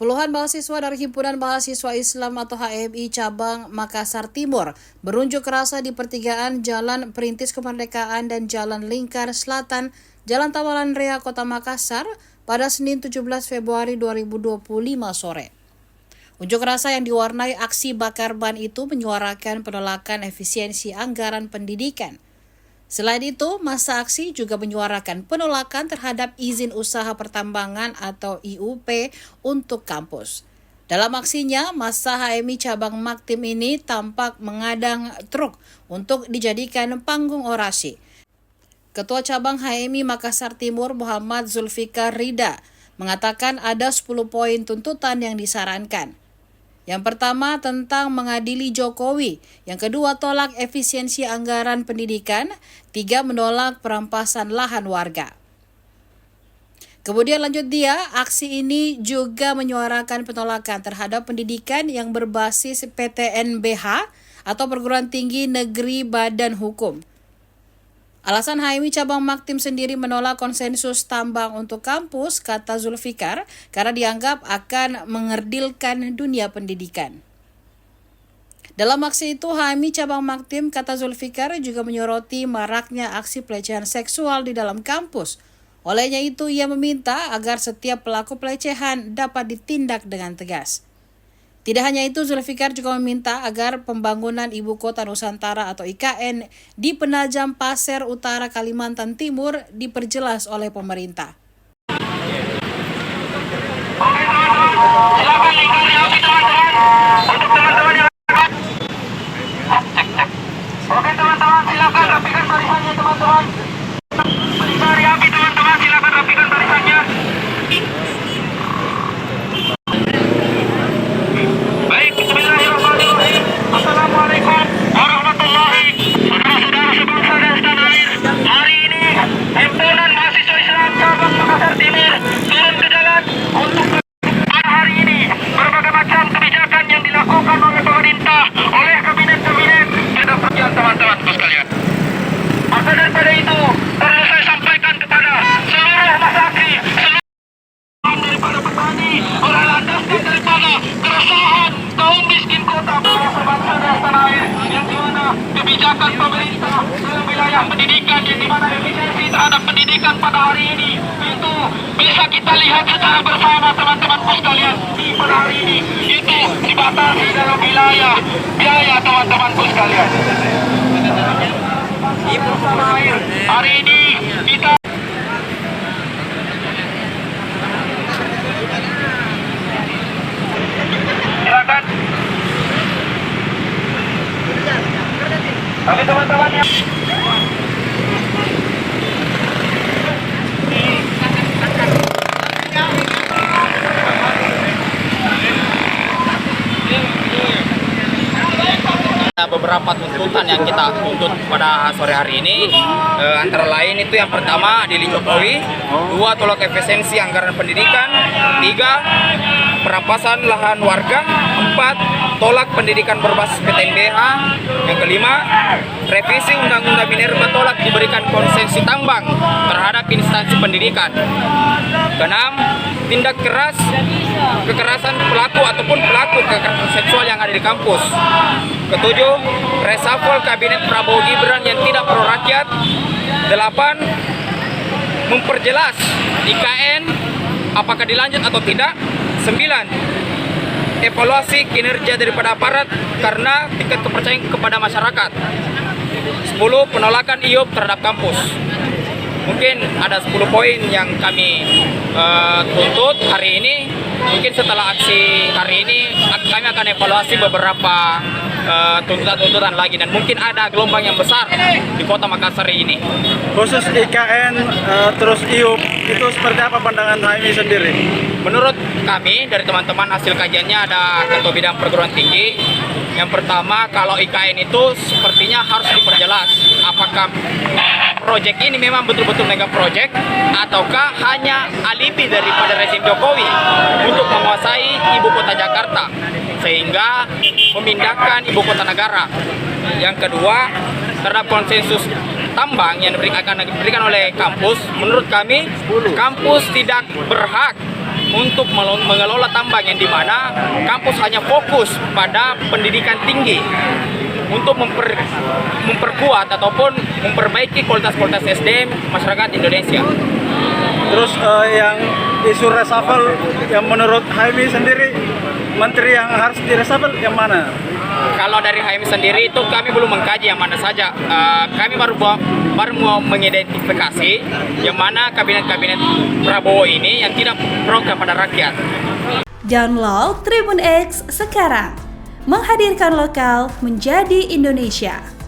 Puluhan mahasiswa dari Himpunan Mahasiswa Islam atau HMI Cabang Makassar Timur berunjuk rasa di pertigaan Jalan Perintis Kemerdekaan dan Jalan Lingkar Selatan, Jalan Tawanan Rea, Kota Makassar pada Senin 17 Februari 2025 sore. Unjuk rasa yang diwarnai aksi bakar ban itu menyuarakan penolakan efisiensi anggaran pendidikan. Selain itu, massa aksi juga menyuarakan penolakan terhadap izin usaha pertambangan atau IUP untuk kampus. Dalam aksinya, massa HMI Cabang Maktim ini tampak mengadang truk untuk dijadikan panggung orasi. Ketua Cabang HMI Makassar Timur Muhammad Zulfikar Rida mengatakan ada 10 poin tuntutan yang disarankan. Yang pertama tentang mengadili Jokowi, yang kedua tolak efisiensi anggaran pendidikan, 3 menolak perampasan lahan warga. Kemudian lanjut dia, aksi ini juga menyuarakan penolakan terhadap pendidikan yang berbasis PTNBH atau Perguruan Tinggi Negeri Badan Hukum. Alasan HMI Cabang Maktim sendiri menolak konsensus tambang untuk kampus, kata Zulfikar, karena dianggap akan mengerdilkan dunia pendidikan. Dalam aksi itu, HMI Cabang Maktim, kata Zulfikar, juga menyoroti maraknya aksi pelecehan seksual di dalam kampus. Olehnya itu, ia meminta agar setiap pelaku pelecehan dapat ditindak dengan tegas. Tidak hanya itu, Zulfikar juga meminta agar pembangunan Ibu Kota Nusantara atau IKN di Penajam Pasir Utara, Kalimantan Timur diperjelas oleh pemerintah. Silakan lingkari api teman-teman. Untuk teman-teman yang Oke teman-teman, silakan rapikan barisannya teman-teman. Lingkari api teman-teman, silakan rapikan barisannya. Baik, bismillahirrahmanirrahim. Assalamualaikum warahmatullahi wabarakatuh. Saudara-saudara sebangsa dan setanah air, hari ini Himpunan Mahasiswa Islam Cabang Makassar Timur turun ke jalan untuk pada hari ini berbagai macam kebijakan yang dilakukan oleh pemerintah, oleh kabinet-kabinet sudah berjalan teman-teman sekalian. Maka daripada itu perlu saya sampaikan kepada seluruh masyarakat, seluruh daripada petani, berlandaskan daripada keresahan kaum miskin kota sebangsa dan tanah air, yang dimana kebijakan pemerintah dalam wilayah pendidikan, yang dimana efisiensi terhadap pendidikan pada hari ini itu bisa kita lihat secara bersama teman-teman sekalian. Pada hari ini itu dibatasi dalam wilayah biaya teman-teman sekalian. Hari ini kita silakan. Tapi teman-teman yang beberapa tuntutan yang kita tuntut pada sore hari ini, antara lain itu yang pertama adili Jokowi, 2 tolak efisiensi anggaran pendidikan, 3 perampasan lahan warga, 4 tolak pendidikan berbasis PTNBH, yang kelima revisi Undang-Undang Minerba, tolak diberikan konsesi tambang terhadap instansi pendidikan, keenam tindak keras kekerasan pelaku ataupun pelaku kekerasan seksual yang ada di kampus, ketujuh reshuffle kabinet Prabowo Gibran yang tidak pro rakyat, 8 memperjelas IKN apakah dilanjut atau tidak, 9 evaluasi kinerja daripada aparat karena tingkat kepercayaan kepada masyarakat, 10 penolakan IUP terhadap kampus. Mungkin ada 10 poin yang kami tuntut hari ini. Mungkin setelah aksi hari ini kami akan evaluasi beberapa tuntutan-tuntutan lagi, dan mungkin ada gelombang yang besar di Kota Makassar ini. Khusus IKN terus IUP itu seperti apa pandangan HMI sendiri? Menurut kami dari teman-teman, hasil kajiannya ada ketua bidang perguruan tinggi. Yang pertama, kalau IKN itu sepertinya harus diperjelas apakah proyek ini memang betul-betul mega proyek ataukah hanya alibi daripada rezim Jokowi untuk menguasai ibu kota Jakarta sehingga memindahkan ibu kota negara. Yang kedua, terhadap konsensus tambang yang akan diberikan oleh kampus, menurut kami kampus tidak berhak untuk mengelola tambang yang dimana kampus hanya fokus pada pendidikan tinggi untuk memperkuat ataupun memperbaiki kualitas SDM masyarakat Indonesia. Terus yang isu reshuffle yang menurut HMI sendiri, menteri yang harus direshuffle yang mana? Kalau dari HMI sendiri itu kami belum mengkaji yang mana saja. Kami baru mau mengidentifikasi yang mana kabinet Prabowo ini yang tidak pro kepada rakyat. Download Tribun X sekarang, menghadirkan lokal menjadi Indonesia.